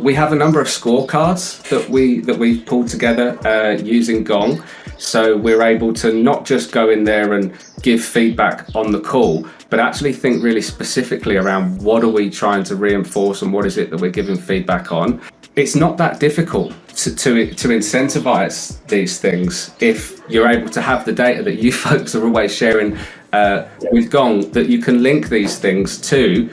We have a number of scorecards that we've pulled together using Gong. So we're able to not just go in there and give feedback on the call, but actually think really specifically around what are we trying to reinforce and what is it that we're giving feedback on. It's not that difficult to incentivize these things if you're able to have the data that you folks are always sharing with Gong, that you can link these things to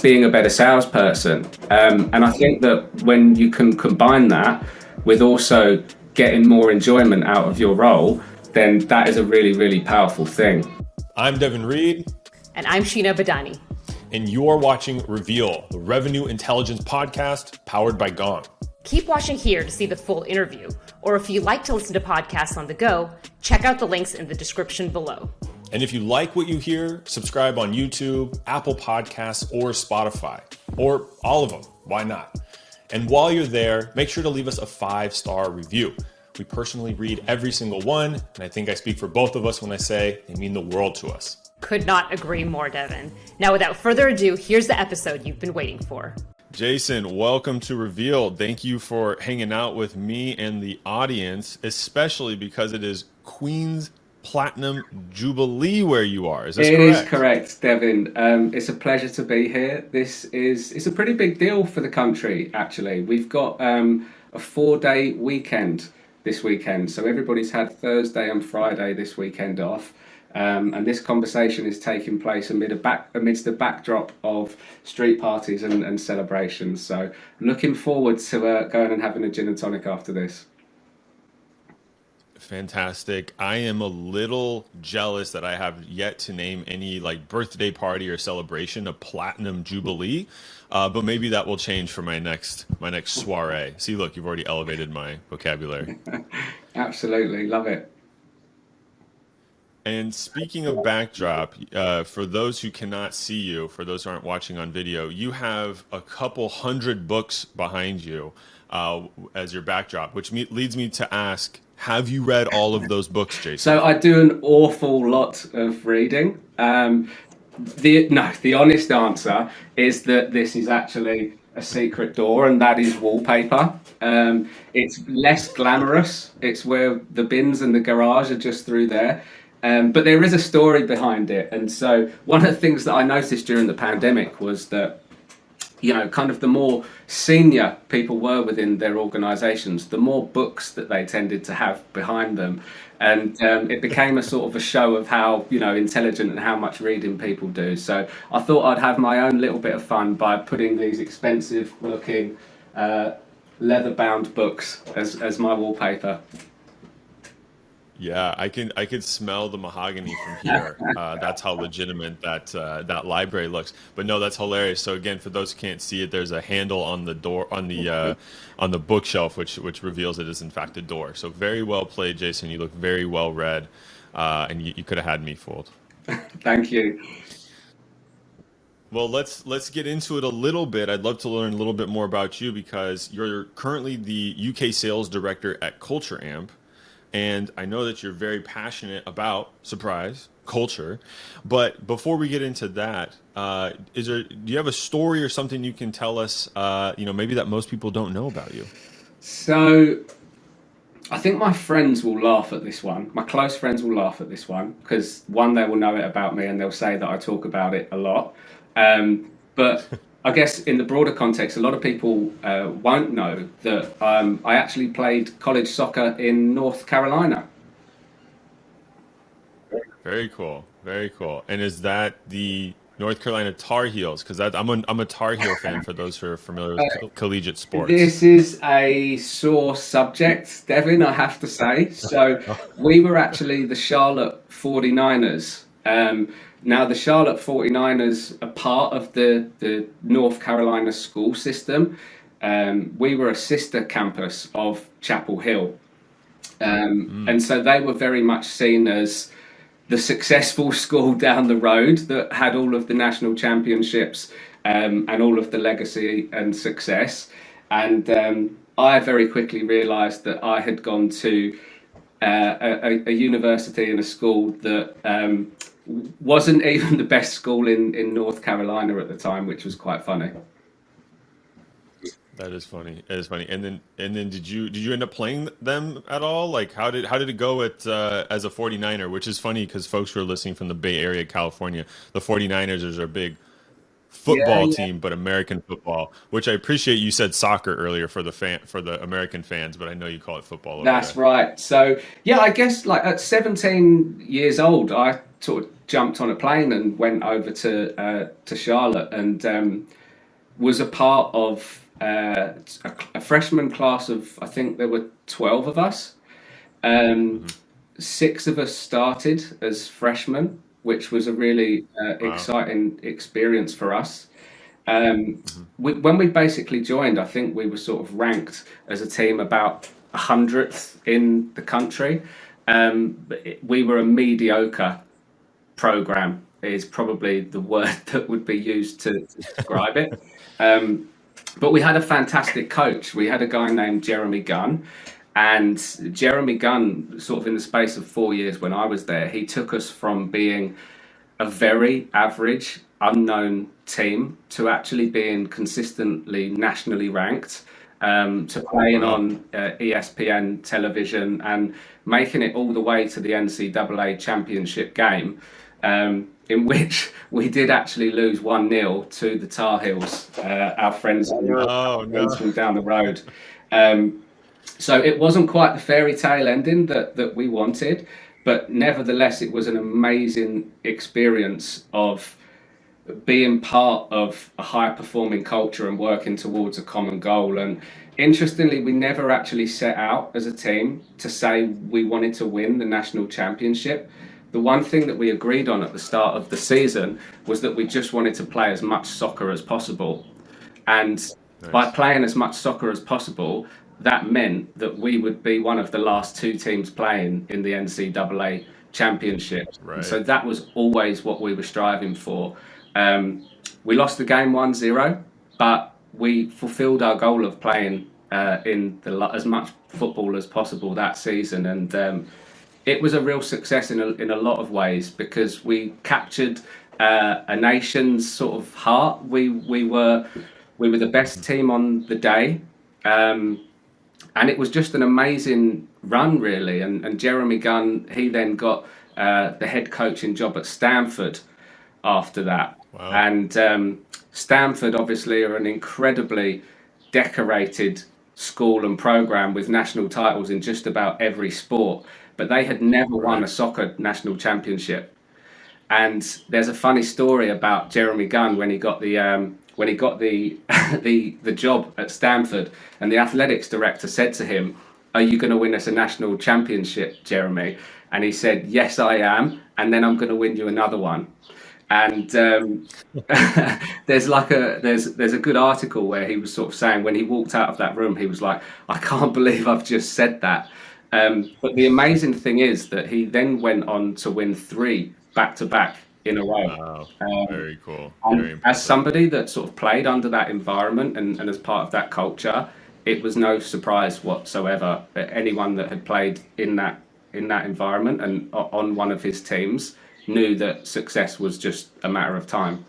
being a better salesperson. And I think that when you can combine that with also getting more enjoyment out of your role, then that is a really, really powerful thing. I'm Devin Reed. And I'm Sheena Badani. And you're watching Reveal, the Revenue Intelligence podcast powered by Gong. Keep watching here to see the full interview. Or if you like to listen to podcasts on the go, check out the links in the description below. And if you like what you hear, subscribe on YouTube, Apple Podcasts, or Spotify, or all of them. Why not? And while you're there, make sure to leave us a 5-star review. We personally read every single one, and I think I speak for both of us when I say they mean the world to us. Could not agree more, Devin. Now, without further ado, here's the episode you've been waiting for. Jason, welcome to Reveal. Thank you for hanging out with me and the audience, especially because it is Queen's Platinum Jubilee where you are. Is this correct? It is correct, Devin. It's a pleasure to be here. It's a pretty big deal for the country, actually. We've got a 4-day weekend this weekend. So everybody's had Thursday and Friday this weekend off. And this conversation is taking place amidst the backdrop of street parties and celebrations. So looking forward to going and having a gin and tonic after this. Fantastic. I am a little jealous that I have yet to name any birthday party or celebration a platinum jubilee, but maybe that will change for my next soiree. See, look, you've already elevated my vocabulary. Absolutely, love it. And speaking of backdrop, for those who cannot see you, for those who aren't watching on video, you have a couple hundred books behind you as your backdrop, which leads me to ask, have you read all of those books, Jason? So I do an awful lot of reading. The honest answer is that this is actually a secret door, and that is wallpaper. It's less glamorous. It's where the bins and the garage are just through there. But there is a story behind it. And so one of the things that I noticed during the pandemic was that, kind of the more senior people were within their organizations, the more books that they tended to have behind them. And it became a sort of a show of how, intelligent and how much reading people do. So I thought I'd have my own little bit of fun by putting these expensive looking leather-bound books as my wallpaper. Yeah, I could smell the mahogany from here. That's how legitimate that library looks. But no, that's hilarious. So again, for those who can't see it, there's a handle on the door on the bookshelf, which reveals it is in fact a door. So very well played, Jason. You look very well read, and you could have had me fooled. Thank you. Well, let's get into it a little bit. I'd love to learn a little bit more about you because you're currently the UK sales director at Culture Amp. And I know that you're very passionate about, surprise, culture. But before we get into that, do you have a story or something you can tell us, maybe that most people don't know about you? So I think my friends will laugh at this one. My close friends will laugh at this one because, one, they will know it about me and they'll say that I talk about it a lot. But I guess in the broader context, a lot of people won't know that I actually played college soccer in North Carolina. Very cool, very cool. And is that the North Carolina Tar Heels? Because I'm a Tar Heel fan for those who are familiar with collegiate sports. This is a sore subject, Devin, I have to say. So we were actually the Charlotte 49ers. Now, the Charlotte 49ers are part of the North Carolina school system. We were a sister campus of Chapel Hill. And so they were very much seen as the successful school down the road that had all of the national championships and all of the legacy and success. And I very quickly realised that I had gone to a university and a school that wasn't even the best school in North Carolina at the time, which was quite funny. That is funny. That is funny. And then did you end up playing them at all? Like how did it go at as a 49er, which is funny because folks who are listening from the Bay Area, California, the 49ers are a big Yeah, football yeah. team, but American football, which I appreciate you said soccer earlier for the American fans, but I know you call it football over That's there. right. So yeah, I guess like at 17 years old, I sort of jumped on a plane and went over to Charlotte and was a part of a freshman class of, I think there were 12 of us. Um, Hmm. Six of us started as freshmen, which was a really Wow. exciting experience for us. Hmm. When we basically joined, I think we were sort of ranked as a team about 100th in the country. We were a mediocre program, is probably the word that would be used to describe it. Um, but we had a fantastic coach. We had a guy named Jeremy Gunn. And Jeremy Gunn, sort of in the space of 4 years when I was there, he took us from being a very average, unknown team to actually being consistently nationally ranked, to playing Wow. on ESPN television and making it all the way to the NCAA championship game, in which we did actually lose 1-0 to the Tar Heels, Oh our friends no. from down the road. Um, so it wasn't quite the fairy tale ending that we wanted, but nevertheless, it was an amazing experience of being part of a high performing culture and working towards a common goal. And interestingly, we never actually set out as a team to say we wanted to win the national championship. The one thing that we agreed on at the start of the season was that we just wanted to play as much soccer as possible. And by Nice. playing as much soccer as possible, that meant that we would be one of the last two teams playing in the NCAA championship. And Right. so that was always what we were striving for. Um, we lost the game 1-0, but we fulfilled our goal of playing as much football as possible that season. And it was a real success in a lot of ways because we captured a nation's sort of heart. We were the best team on the day, um, and it was just an amazing run, really. And Jeremy Gunn, he then got the head coaching job at Stanford after that. Wow. And Stanford, obviously, are an incredibly decorated school and program with national titles in just about every sport, but they had never won Right. a soccer national championship. And there's a funny story about Jeremy Gunn when he got the the job at Stanford, and the athletics director said to him, "Are you going to win us a national championship, Jeremy?" And he said, "Yes, I am, and then I'm going to win you another one." And there's a good article where he was sort of saying when he walked out of that room, he was like, "I can't believe I've just said that." But the amazing thing is that he then went on to win three back to back in a row. Wow. Um, Very cool. Very and as impressive. somebody that sort of played under that environment and as part of that culture, it was no surprise whatsoever that anyone that had played in that environment and on one of his teams knew that success was just a matter of time.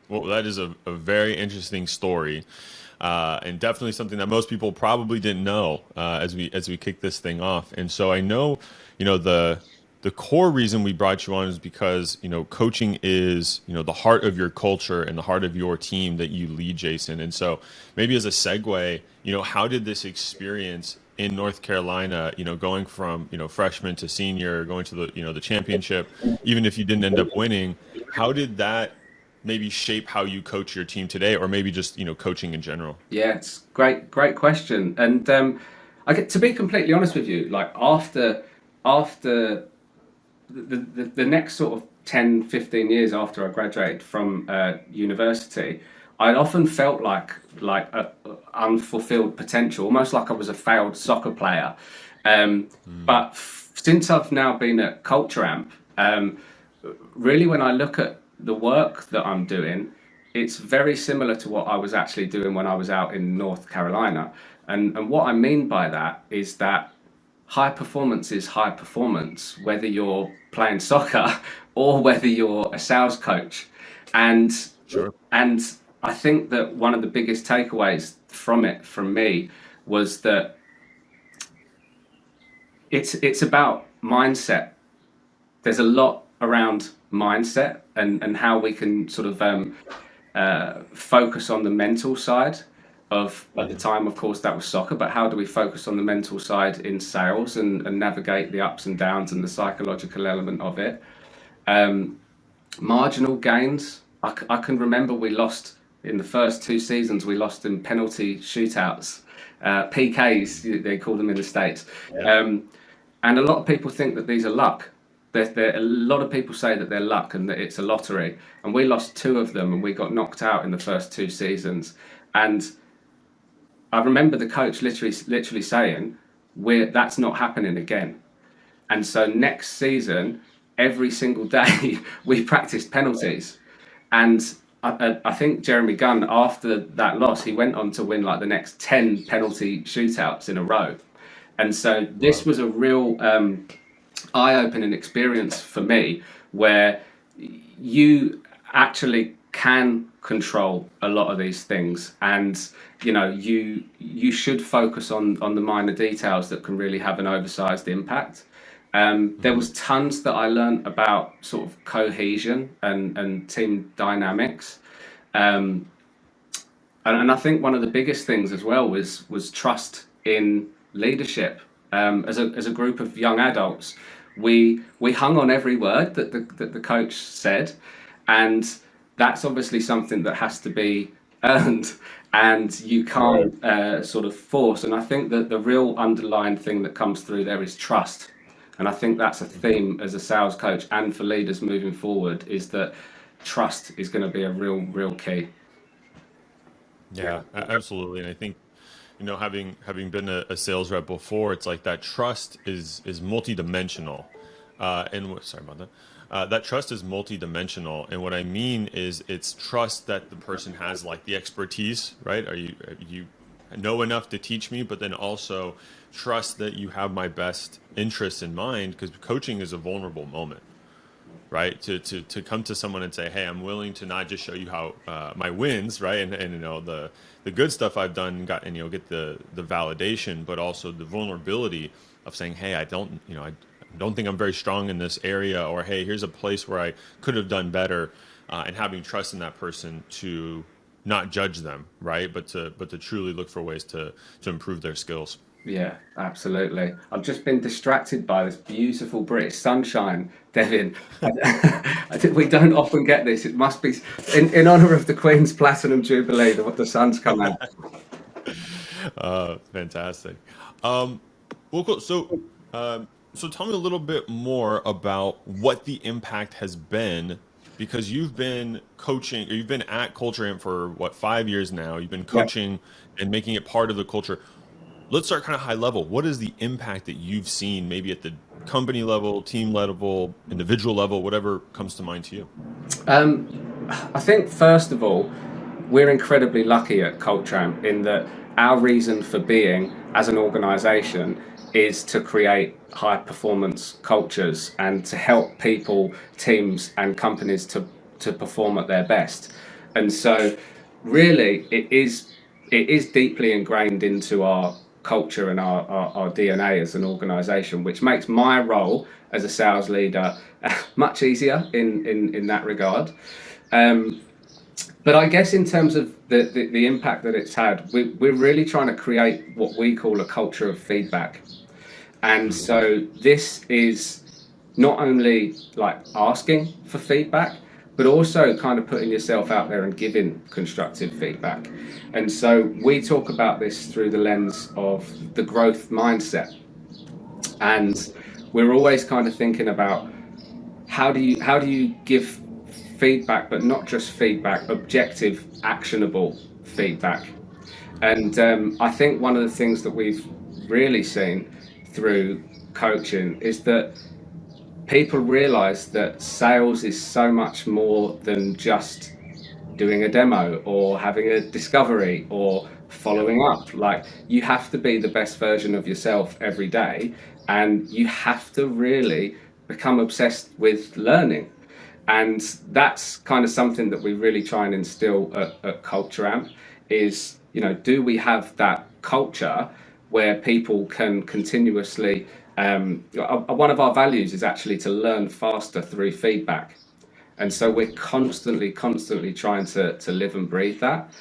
Well, that is a very interesting story, and definitely something that most people probably didn't know as we kick this thing off. And so I know, the core reason we brought you on is because coaching is the heart of your culture and the heart of your team that you lead, Jason. And so maybe as a segue, how did this experience in North Carolina, going from freshman to senior, going to the championship, even if you didn't end up winning, how did that maybe shape how you coach your team today, or maybe just coaching in general? Yeah, it's great question. And I get to be completely honest with you, like after the next sort of 10, 15 years after I graduated from university, I often felt like a unfulfilled potential, almost like I was a failed soccer player. But since I've now been at Culture Amp, really when I look at the work that I'm doing, it's very similar to what I was actually doing when I was out in North Carolina. And what I mean by that is that high performance is high performance, whether you're playing soccer or whether you're a sales coach. And Sure. and I think that one of the biggest takeaways from me was that it's about mindset. There's a lot around mindset and how we can sort of focus on the mental side of, at the time, of course, that was soccer, but how do we focus on the mental side in sales and navigate the ups and downs and the psychological element of it. Marginal gains. I can remember we lost in the first 2 seasons, we lost in penalty shootouts, PKs, they call them in the States. And a lot of people think that these are luck. A lot of people say that they're luck and that it's a lottery. And we lost 2 of them and we got knocked out in the first 2 seasons. And I remember the coach literally saying, that's not happening again. And so next season, every single day, we practiced penalties. And I think Jeremy Gunn, after that loss, he went on to win like the next 10 penalty shootouts in a row. And so this was a real eye-opening experience for me, where you actually can control a lot of these things, and you should focus on the minor details that can really have an oversized impact. There was tons that I learned about sort of cohesion and team dynamics, and I think one of the biggest things as well was trust in leadership. As a group of young adults, we hung on every word that the coach said, and that's obviously something that has to be earned, and you can't sort of force. And I think that the real underlying thing that comes through there is trust. And I think that's a theme as a sales coach and for leaders moving forward, is that trust is going to be a real key. Yeah, absolutely. And I think, having been a sales rep before, it's like that trust is multidimensional. Sorry about that. That trust is multidimensional, and what I mean is it's trust that the person has like the expertise, right? You know enough to teach me, but then also trust that you have my best interests in mind, because coaching is a vulnerable moment, right? To come to someone and say, hey, I'm willing to not just show you how my wins, right, and the good stuff I've done, get the validation, but also the vulnerability of saying, hey, I don't think I'm very strong in this area, or hey, here's a place where I could have done better, and having trust in that person to not judge them, right, but to truly look for ways to improve their skills. Yeah, absolutely. I've just been distracted by this beautiful British sunshine, Devin. I think we don't often get this. It must be in honor of the Queen's Platinum Jubilee that the sun's come out. Fantastic. Well, cool. So tell me a little bit more about what the impact has been, because you've been coaching, or you've been at Culture Amp for 5 years now. You've been coaching and making it part of the culture. Let's start kind of high level. What is the impact that you've seen, maybe at the company level, team level, individual level, whatever comes to mind to you? I think, first of all, we're incredibly lucky at Culture Amp in that our reason for being as an organization is to create high performance cultures and to help people, teams and companies to perform at their best. And so really it is deeply ingrained into our culture and our DNA as an organization, which makes my role as a sales leader much easier in that regard. But I guess in terms of the impact that it's had, we're really trying to create what we call a culture of feedback. And so this is not only like asking for feedback, but also kind of putting yourself out there and giving constructive feedback. And so we talk about this through the lens of the growth mindset. And we're always kind of thinking about how do you give feedback, but not just feedback, objective, actionable feedback. And I think one of the things that we've really seen through coaching is that people realize that sales is so much more than just doing a demo or having a discovery or following up. Like, you have to be the best version of yourself every day, and you have to really become obsessed with learning. And that's kind of something that we really try and instill at Culture Amp is, do we have that culture where people can continuously, one of our values is actually to learn faster through feedback. And so we're constantly trying to live and breathe that.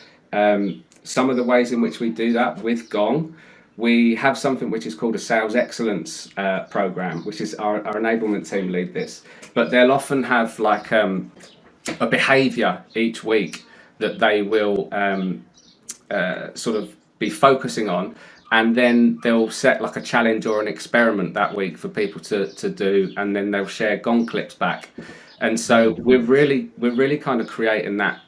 Some of the ways in which we do that with Gong, we have something which is called a sales excellence program, which is our enablement team lead this. But they'll often have like a behavior each week that they will sort of be focusing on. And then they'll set like a challenge or an experiment that week for people to do, and then they'll share Gong clips back. And so we're really kind of creating that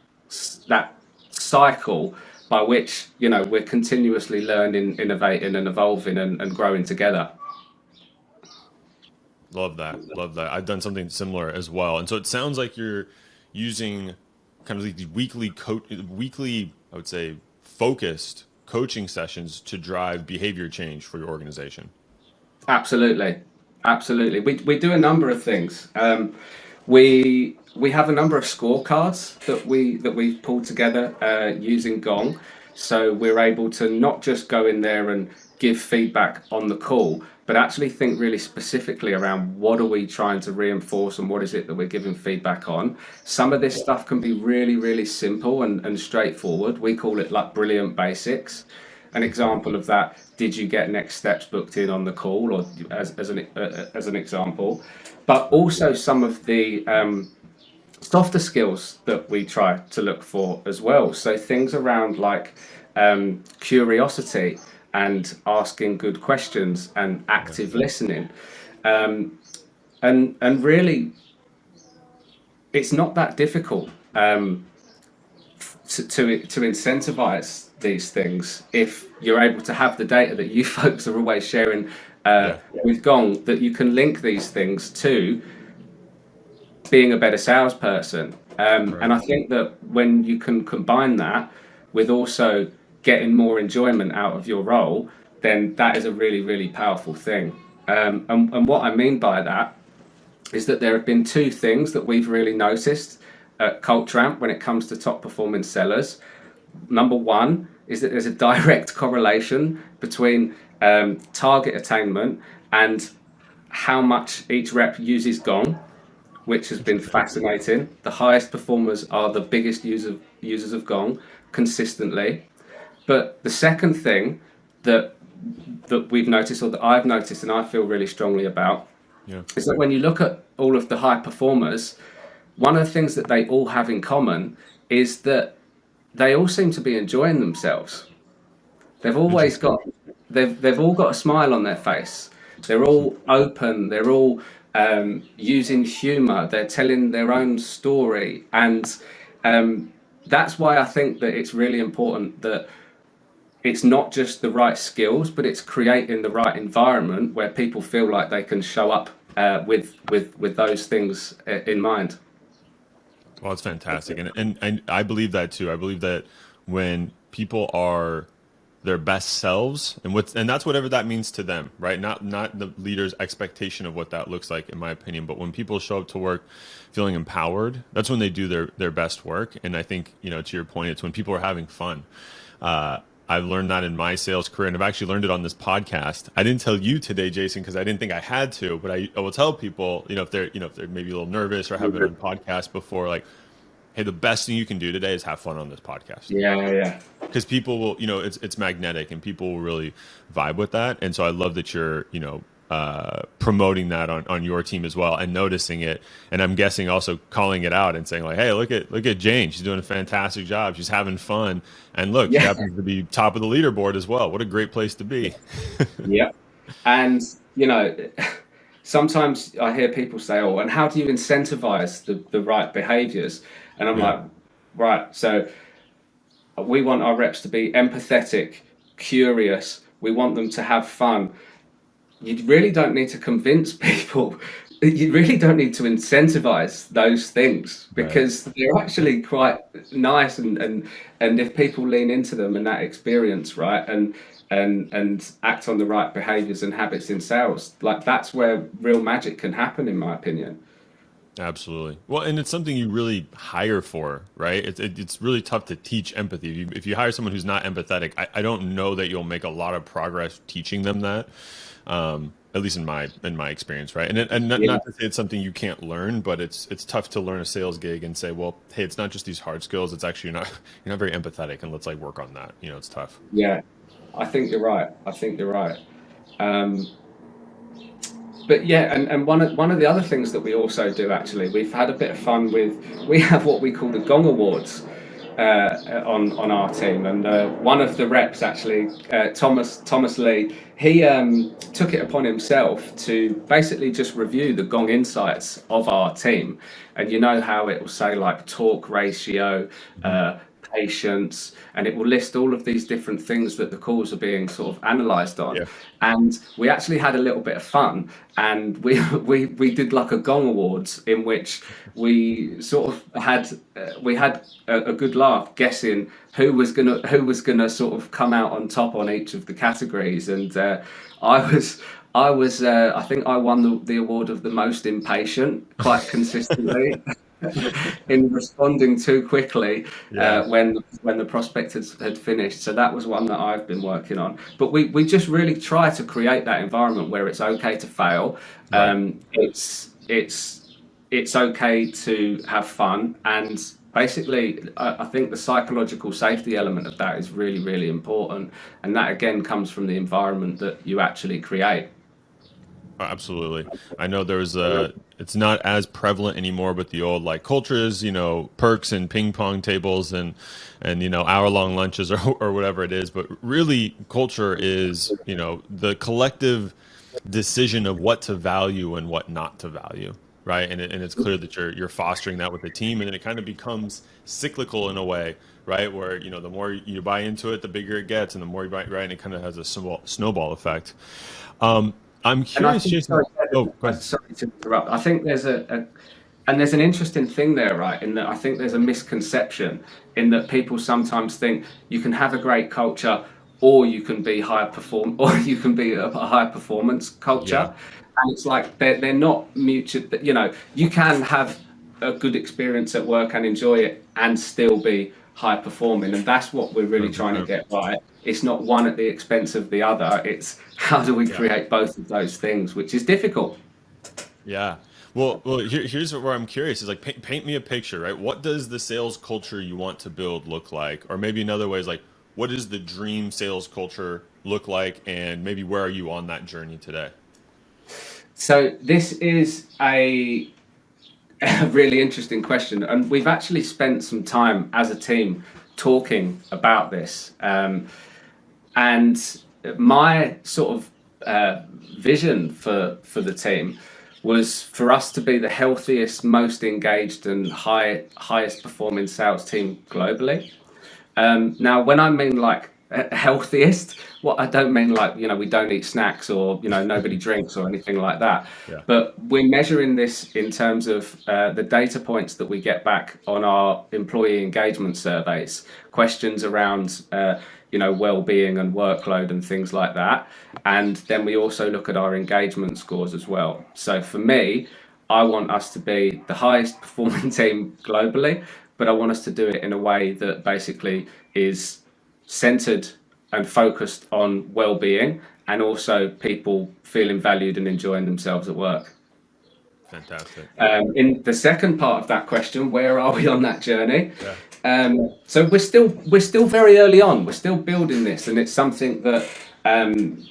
cycle by which we're continuously learning, innovating, and evolving and growing together. Love that. Love that. I've done something similar as well. And so it sounds like you're using kind of like the weekly, I would say, focused coaching sessions to drive behavior change for your organization. Absolutely. We do a number of things. We have a number of scorecards that we've pulled together using Gong. So we're able to not just go in there and give feedback on the call, but actually think really specifically around what are we trying to reinforce and what is it that we're giving feedback on. Some of this stuff can be really simple and straightforward. We call it like brilliant basics. An example of that, did you get next steps booked in on the call, or as an example? But also some of the softer skills that we try to look for as well. So things around like curiosity and asking good questions and active listening. And really, it's not that difficult to incentivize these things if you're able to have the data that you folks are always sharing with Gong, that you can link these things to being a better salesperson. And I think that when you can combine that with also getting more enjoyment out of your role, then that is a really powerful thing. And what I mean by that is that there have been two things that we've really noticed at Culture Amp when it comes to top performing sellers. Number one is that there's a direct correlation between target attainment and how much each rep uses Gong, which has been fascinating. The highest performers are the biggest users of Gong consistently. But the second thing that we've noticed, or that I've noticed and I feel really strongly about, is that when you look at all of the high performers, one of the things that they all have in common is that they all seem to be enjoying themselves. They've all got a smile on their face. They're all open. They're all using humor. They're telling their own story. And that's why I think that it's really important that it's not just the right skills, but it's creating the right environment where people feel like they can show up with those things in mind. Well, it's fantastic. And I believe that too. I believe that when people are their best selves and that's whatever that means to them, right? Not the leader's expectation of what that looks like, in my opinion, but when people show up to work feeling empowered, that's when they do their best work. And I think, to your point, it's when people are having fun. I've learned that in my sales career, and I've actually learned it on this podcast. I didn't tell you today, Jason, because I didn't think I had to, but I will tell people, if they're maybe a little nervous or haven't been on podcasts before, like, hey, the best thing you can do today is have fun on this podcast. Yeah. Because people will, it's magnetic, and people will really vibe with that. And so I love that you're, promoting that on your team as well and noticing it. And I'm guessing also calling it out and saying like, hey, look at Jane. She's doing a fantastic job. She's having fun. And look, she happens to be top of the leaderboard as well. What a great place to be. Yeah. And, sometimes I hear people say, oh, and how do you incentivize the right behaviors? And I'm like, right, so we want our reps to be empathetic, curious. We want them to have fun. You really don't need to convince people. You really don't need to incentivize those things, because they're actually quite nice. And if people lean into them and that experience, right, and act on the right behaviors and habits in sales, like that's where real magic can happen, in my opinion. Absolutely. Well, and it's something you really hire for, right? It's really tough to teach empathy. If you hire someone who's not empathetic, I don't know that you'll make a lot of progress teaching them that. At least in my experience, right? And not, Yeah. not to say it's something you can't learn, but it's tough to learn a sales gig and say, well, hey, it's not just these hard skills. It's actually you're not very empathetic, and let's like work on that. It's tough. Yeah, I think you're right. I think you're right. Um, but yeah, and one of the other things that we also do, actually, we've had a bit of fun with. We have what we call the Gong Awards on our team, and one of the reps, actually, Thomas Lee, he took it upon himself to basically just review the Gong insights of our team, and you know how it will say like talk ratio, patience, and it will list all of these different things that the calls are being sort of analysed on. Yeah. And we actually had a little bit of fun, and we did like a Gong Awards in which we sort of had we had a good laugh guessing who was gonna sort of come out on top on each of the categories, and I think I won the award of the most impatient quite consistently. In responding too quickly Yeah. when the prospect had finished. So that was one that I've been working on. But we just really try to create that environment where it's okay to fail. Right. It's okay to have fun, and basically I think the psychological safety element of that is really, really important, and that again comes from the environment that you actually create. Absolutely. I know it's not as prevalent anymore, but the old like cultures, perks and ping pong tables and hour-long lunches or whatever it is. But really culture is, the collective decision of what to value and what not to value. Right. And it's clear that you're fostering that with the team, and then it kind of becomes cyclical in a way, right? Where, the more you buy into it, the bigger it gets, and the more you buy, right. And it kind of has a snowball effect. I'm And I curious, think, Jason. sorry, Oh, go ahead. sorry to interrupt. I think there's an interesting thing there, right? In that I think there's a misconception in that people sometimes think you can have a great culture, or you can be or you can be a high performance Yeah. culture, and it's like they're not mutual. You can have a good experience at work and enjoy it, and still be high performing, and that's what we're really trying to 100%. get right. It's not one at the expense of the other. It's how do we Yeah. create both of those things, which is difficult. Yeah. Well, here's where I'm curious is like paint me a picture, right? What does the sales culture you want to build look like? Or maybe another way is like, what does the dream sales culture look like? And maybe where are you on that journey today? So this is a really interesting question, and we've actually spent some time as a team talking about this. And my sort of vision for the team was for us to be the healthiest, most engaged, and highest performing sales team globally. Now, when I mean like healthiest, what I don't mean like we don't eat snacks, or nobody drinks or anything like that. Yeah. But we're measuring this in terms of the data points that we get back on our employee engagement surveys, questions around well-being and workload and things like that. And then we also look at our engagement scores as well. So for me, I want us to be the highest performing team globally, but I want us to do it in a way that basically is centered and focused on well-being, and also people feeling valued and enjoying themselves at work. Fantastic. In the second part of that question, where are we on that journey? Yeah. So we're still very early on. We're still building this, and it's something that I've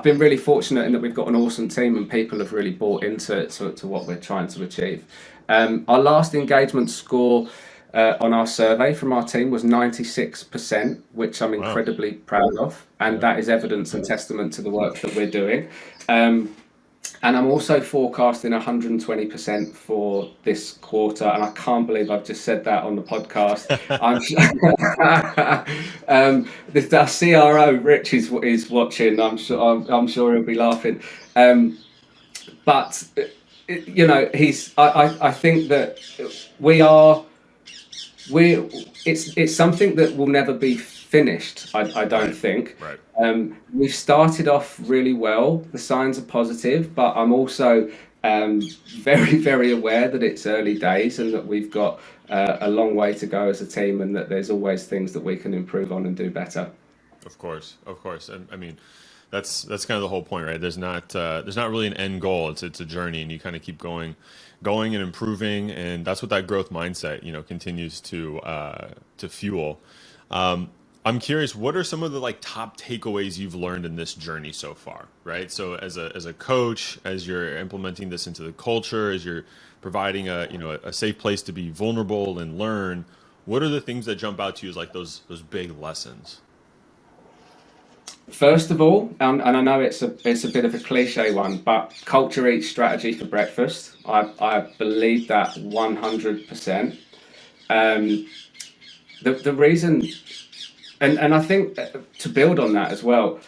been really fortunate in that we've got an awesome team, and people have really bought into to what we're trying to achieve. Our last engagement score on our survey from our team was 96%, which I'm Wow. incredibly proud of, and Yeah. that is evidence and testament to the work that we're doing. And I'm also forecasting 120% for this quarter, and I can't believe I've just said that on the podcast. Our CRO Rich is watching. I'm sure he'll be laughing. But I think that it's something that will never be finished. I don't Right. think. Right. We've started off really well. The signs are positive, but I'm also very, very aware that it's early days and that we've got a long way to go as a team, and that there's always things that we can improve on and do better. Of course, of course. And I mean, that's kind of the whole point, right? There's not really an end goal. It's a journey, and you kind of keep going and improving, and that's what that growth mindset, continues to fuel. I'm curious, what are some of the like top takeaways you've learned in this journey so far, right? So as a coach, as you're implementing this into the culture, as you're providing a safe place to be vulnerable and learn, what are the things that jump out to you as like those big lessons? First of all, and I know it's a bit of a cliche one, but culture eats strategy for breakfast. I believe that 100%. The reason, and I think to build on that as well,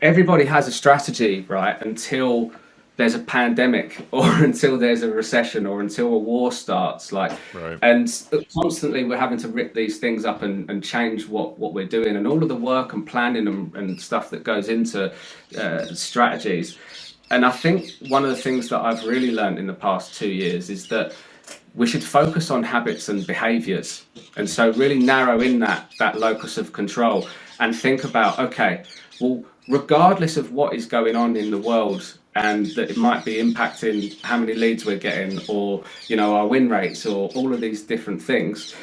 everybody has a strategy, right? Until there's a pandemic, or until there's a recession, or until a war starts, Right. and constantly we're having to rip these things up and change what we're doing, and all of the work and planning and stuff that goes into strategies. And I think one of the things that I've really learned in the past 2 years is that we should focus on habits and behaviors, and so really narrow in that locus of control and think about, okay, well, regardless of what is going on in the world, and that it might be impacting how many leads we're getting, or our win rates, or all of these different things,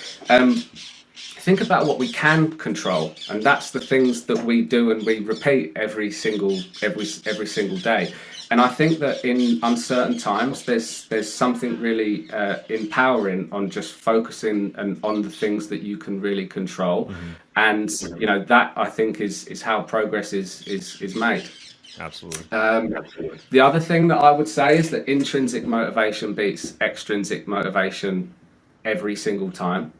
think about what we can control, and that's the things that we do and we repeat every single day. And I think that in uncertain times, there's something really empowering on just focusing and on the things that you can really control, and that, I think, is how progress is made. Absolutely. The other thing that I would say is that intrinsic motivation beats extrinsic motivation every single time.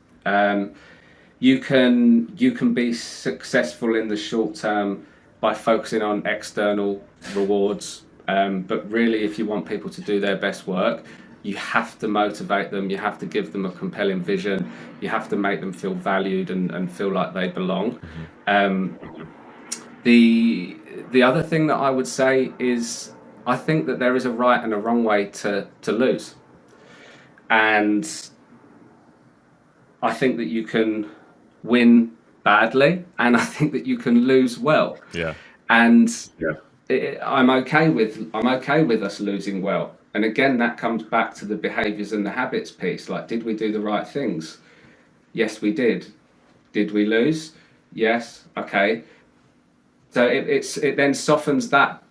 You can be successful in the short term by focusing on external rewards, but really, if you want people to do their best work, you have to motivate them. You have to give them a compelling vision. You have to make them feel valued and feel like they belong. Um, the other thing that I would say is, I think that there is a right and a wrong way to lose, and I think that you can win badly, and I think that you can lose well. Yeah. And I'm okay with us losing well. And again, that comes back to the behaviors and the habits piece. Like, did we do the right things? Yes, we did. Did we lose? Yes. Okay. So it then softens that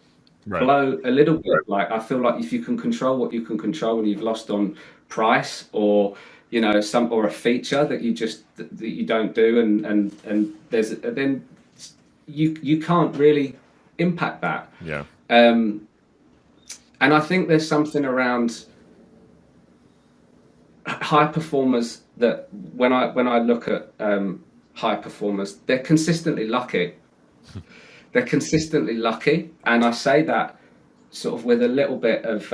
Right. blow a little bit. Like, I feel like if you can control what you can control, and you've lost on price, or or a feature that you don't do, and then you can't really impact that. Yeah. And I think there's something around high performers that, when I look at high performers, they're consistently lucky. They're consistently lucky, and I say that sort of with a little bit of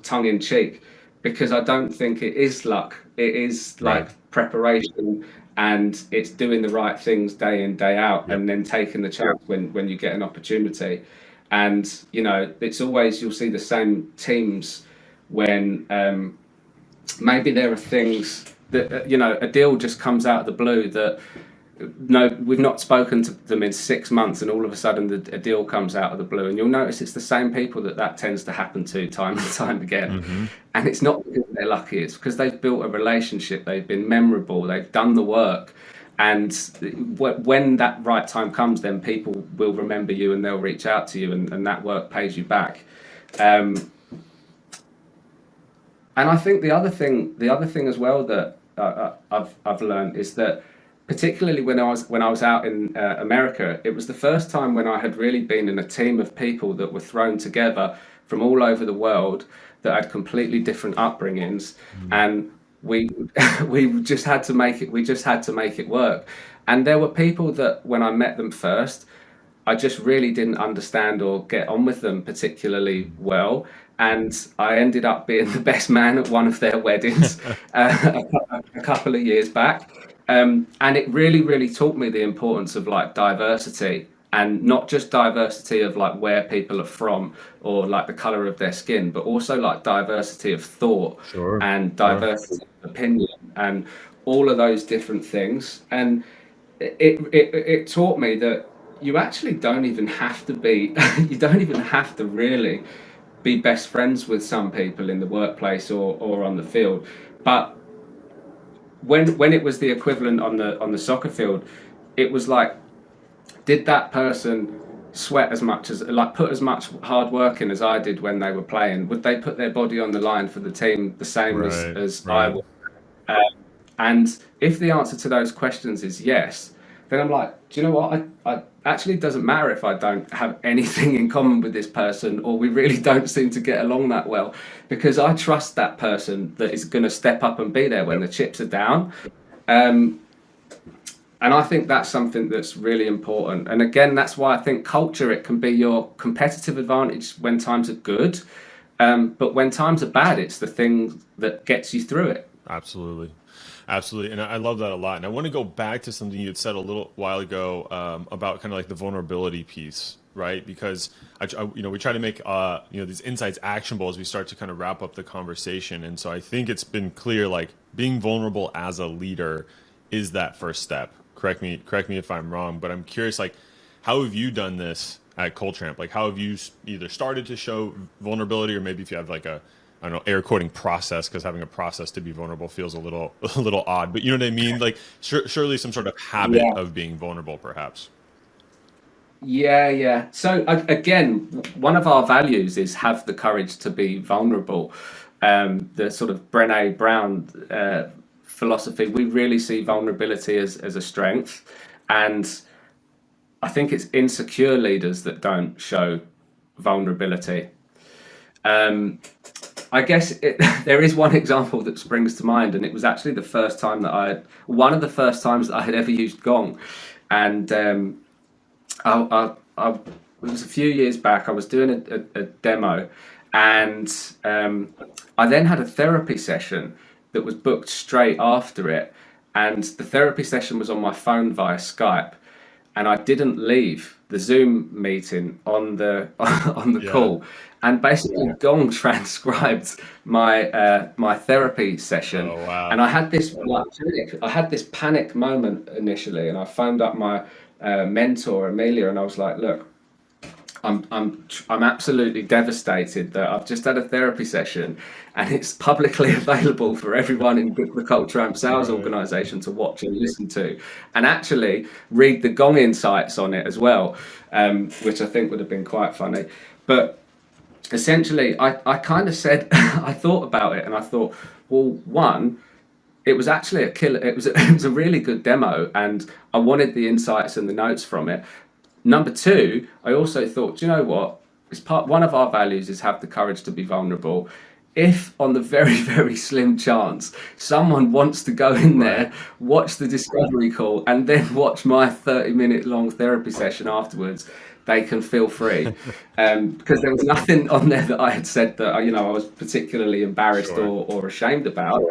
tongue in cheek, because I don't think it is luck. It is Right. like preparation, and it's doing the right things day in, day out, Yep. and then taking the chance when you get an opportunity. And it's always, you'll see the same teams when maybe there are things that a deal just comes out of the blue that, no, we've not spoken to them in 6 months, and all of a sudden a deal comes out of the blue, and you'll notice it's the same people that tends to happen to time and time again. And it's not because they're lucky, it's because they've built a relationship, they've been memorable, they've done the work, and when that right time comes, then people will remember you and they'll reach out to you, and that work pays you back. And I think the other thing as well that I've learned is that, particularly when I was out in America, it was the first time when I had really been in a team of people that were thrown together from all over the world, that had completely different upbringings, and we we just had to make it. We just had to make it work. And there were people that, when I met them first, I just really didn't understand or get on with them particularly well. And I ended up being the best man at one of their weddings a couple of years back. And it really, really taught me the importance of, like, diversity, and not just diversity of like where people are from or like the color of their skin, but also like diversity of thought Sure. and Sure. diversity of opinion and all of those different things. And it taught me that you actually don't even have to be you don't even have to really be best friends with some people in the workplace or on the field. But when it was the equivalent on the soccer field, it was like, did that person sweat as much as like put as much hard work in as I did when they were playing? Would they put their body on the line for the team the same Right. as I Right. would? And if the answer to those questions is yes, then I'm like, do you know what? I actually doesn't matter if I don't have anything in common with this person or we really don't seem to get along that well, because I trust that person that is going to step up and be there when the chips are down. And I think that's something that's really important. And again, that's why I think culture, it can be your competitive advantage when times are good. But when times are bad, it's the thing that gets you through it. Absolutely. Absolutely. And I love that a lot. And I want to go back to something you had said a little while ago about kind of like the vulnerability piece, right? Because, we try to make, these insights actionable as we start to kind of wrap up the conversation. And so I think it's been clear, like being vulnerable as a leader is that first step. Correct me if I'm wrong, but I'm curious, like, how have you done this at Culture Amp? Like, how have you either started to show vulnerability, or maybe if you have like a, I don't know, air quoting process, because having a process to be vulnerable feels a little a little odd, but you know what I mean? Like, surely some sort of habit Yeah. of being vulnerable, perhaps. Yeah. So again, one of our values is have the courage to be vulnerable. The sort of Brené Brown philosophy, we really see vulnerability as a strength. And I think it's insecure leaders that don't show vulnerability. I guess there is one example that springs to mind, and it was actually the first time that one of the first times that I had ever used Gong. And it was a few years back. I was doing a demo, and I then had a therapy session that was booked straight after it. And the therapy session was on my phone via Skype, and I didn't leave the Zoom meeting on the on the Yeah. call. And basically, Gong transcribed my therapy session, Oh, wow. and I had this panic moment initially, and I phoned up my mentor Amelia, and I was like, "Look, I'm absolutely devastated that I've just had a therapy session, and it's publicly available for everyone in the Culture Amp Sales Right. Organisation to watch and listen to, and actually read the Gong insights on it as well, which I think would have been quite funny." But essentially, I kind of said, I thought about it, and I thought, well, one, it was actually a killer. It was a really good demo, and I wanted the insights and the notes from it. Number two, I also thought, do you know what? One of our values is have the courage to be vulnerable. If on the very, very slim chance someone wants to go in Right. there, watch the discovery call, and then watch my 30-minute long therapy session afterwards, they can feel free. Because there was nothing on there that I had said that I was particularly embarrassed Sure. or ashamed about.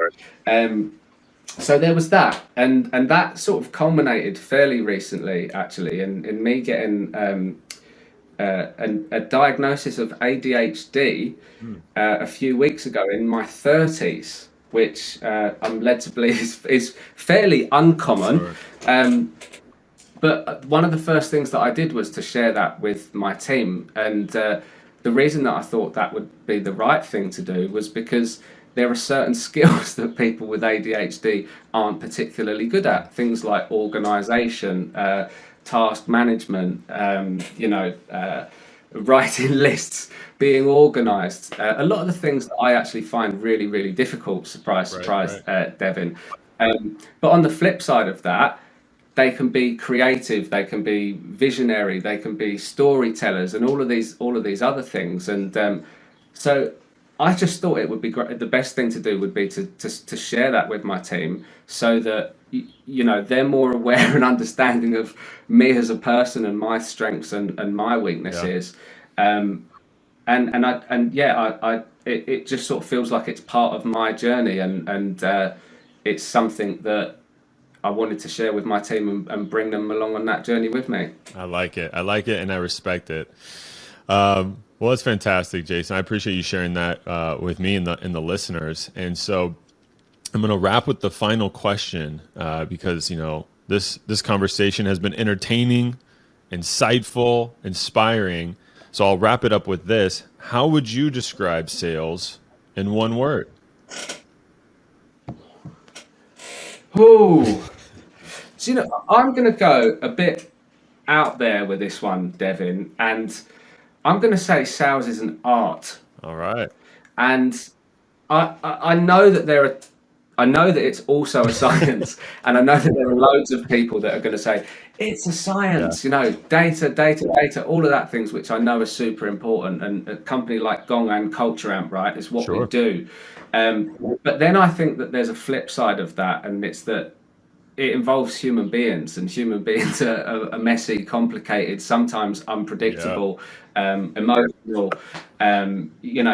So there was that, and that sort of culminated fairly recently, actually, in me getting a diagnosis of ADHD Hmm. a few weeks ago in my 30s, which I'm led to believe is fairly uncommon. Sure. But one of the first things that I did was to share that with my team. And the reason that I thought that would be the right thing to do was because there are certain skills that people with ADHD aren't particularly good at. Things like organization, task management, writing lists, being organized. A lot of the things that I actually find really, really difficult, surprise, Right. surprise, Right. Devin. But on the flip side of that, they can be creative, they can be visionary, they can be storytellers, and all of these other things. And so I just thought it would be great. The best thing to do would be to share that with my team, so that they're more aware and understanding of me as a person and my strengths and my Yeah. weaknesses. Um, it just sort of feels like it's part of my journey, and it's something that I wanted to share with my team and bring them along on that journey with me. I like it. I like it, and I respect it. Well, it's fantastic, Jason. I appreciate you sharing that with me and the listeners. And so I'm going to wrap with the final question because this conversation has been entertaining, insightful, inspiring. So I'll wrap it up with this: how would you describe sales in one word? Ooh. So, I'm going to go a bit out there with this one, Devin, and I'm going to say sales is an art. All right. And I know that I know that it's also a science, and I know that there are loads of people that are going to say it's a Yeah. science, data, all of that things, which I know are super important. And a company like Gong and Culture Amp, right, is what we Sure. do. But then I think that there's a flip side of that, and it's that it involves human beings, and human beings are messy, complicated, sometimes Yeah. unpredictable, emotional.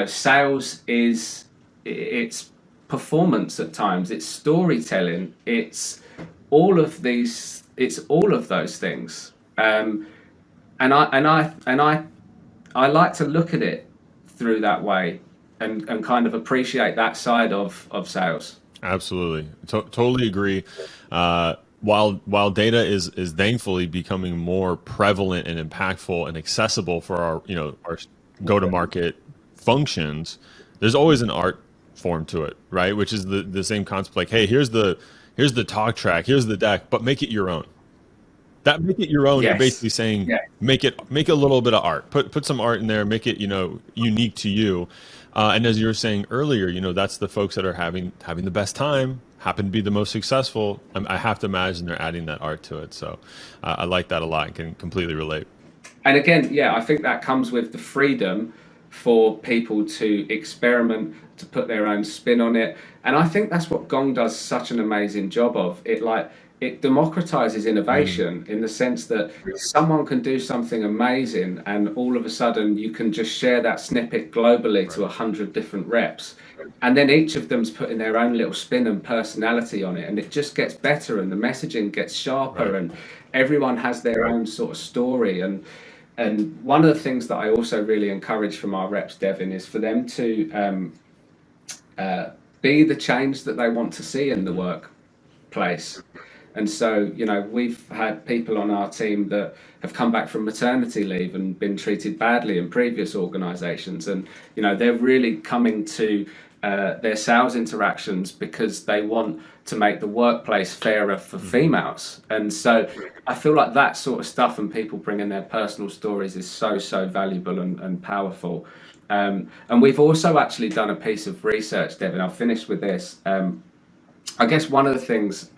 Sales is it's performance at times, it's storytelling, it's all of those things. And I like to look at it through that way and kind of appreciate that side of sales. Absolutely, totally agree. While data is thankfully becoming more prevalent and impactful and accessible for our go to market functions, there's always an art form to it, right? Which is the same concept. Like, hey, here's the talk track, here's the deck, but make it your own. That make it your own. You're Yes. basically saying Yeah. make a little bit of art. Put some art in there. Make it unique to you. And as you were saying earlier, that's the folks that are having the best time, happen to be the most successful. I have to imagine they're adding that art to it. So I like that a lot and can completely relate. And again, yeah, I think that comes with the freedom for people to experiment, to put their own spin on it. And I think that's what Gong does such an amazing job of. It democratizes Mm, innovation in the sense that someone can do something amazing, and all of a sudden you can just share that snippet globally to right. 100 different reps. And then each of them's putting their own little spin and personality on it, and it just gets better, and the messaging gets sharper, Right. and everyone has their own sort of story. And one of the things that I also really encourage from our reps, Devin, is for them to be the change that they want to see in the workplace. And so, we've had people on our team that have come back from maternity leave and been treated badly in previous organisations, and they're really coming to their sales interactions because they want to make the workplace fairer for Hmm. females. And so, I feel like that sort of stuff and people bringing their personal stories is so valuable and powerful. And we've also actually done a piece of research, Devin. I'll finish with this. I guess one of the things,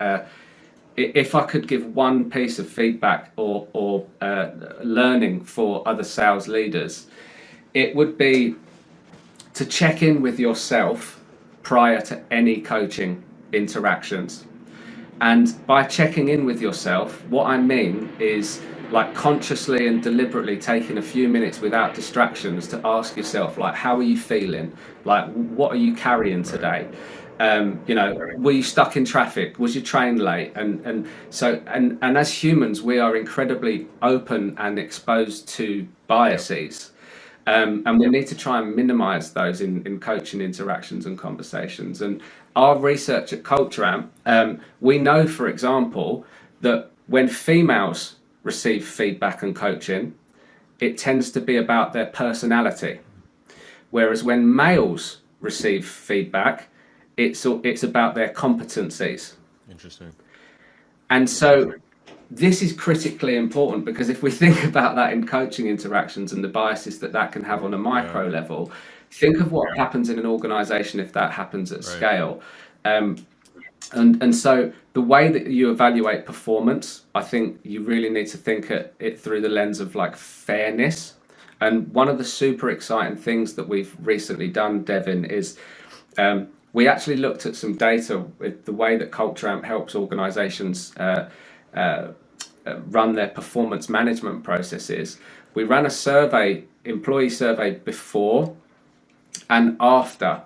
if I could give one piece of feedback or learning for other sales leaders, it would be to check in with yourself prior to any coaching interactions. And by checking in with yourself, what I mean is like consciously and deliberately taking a few minutes without distractions to ask yourself, like, how are you feeling? Like, what are you carrying Right. today? Were you stuck in traffic? Was your train late? And as humans, we are incredibly open and exposed to Yep. biases. And we need to try and minimize those in coaching interactions and conversations. And our research at Culture Amp, we know, for example, that when females receive feedback and coaching, it tends to be about their personality. Whereas when males receive feedback, it's about their competencies. Interesting. And so this is critically important, because if we think about that in coaching interactions and the biases that that can have on a Yeah. micro level, think of what happens in an organization if that happens at Right. scale. Um, and so the way that you evaluate performance, I think you really need to think at it through the lens of like fairness. And one of the super exciting things that we've recently done, Devin, is we actually looked at some data with the way that Culture Amp helps organizations run their performance management processes. We ran a survey, employee survey, before and after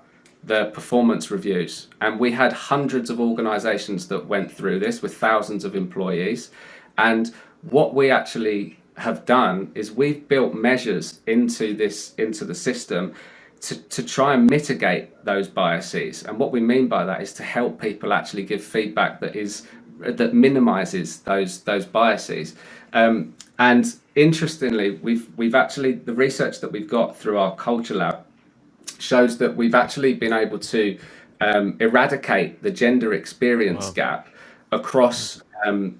the performance reviews. And we had hundreds of organizations that went through this with thousands of employees. And what we actually have done is we've built measures into the system to try and mitigate those biases. And what we mean by that is to help people actually give feedback that minimizes those biases. And interestingly, we've actually, the research that we've got through our culture lab shows that we've actually been able to eradicate the gender experience gap across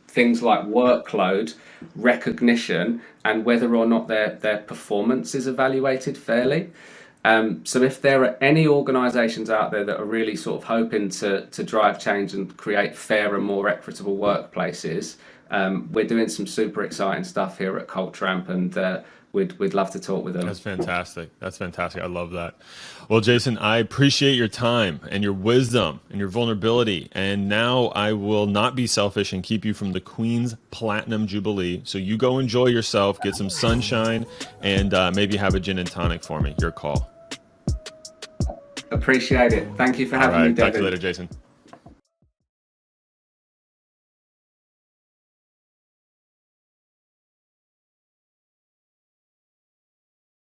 things like workload, recognition, and whether or not their performance is evaluated fairly. So if there are any organisations out there that are really sort of hoping to drive change and create fairer, more equitable workplaces, we're doing some super exciting stuff here at Culture Amp, and we'd love to talk with them. That's fantastic. That's fantastic. I love that. Well, Jason, I appreciate your time and your wisdom and your vulnerability. And now I will not be selfish and keep you from the Queen's Platinum Jubilee. So you go enjoy yourself, get some sunshine, and maybe have a gin and tonic for me. Your call. Appreciate it. Thank you for having me, Devin. Talk to you later, Jason.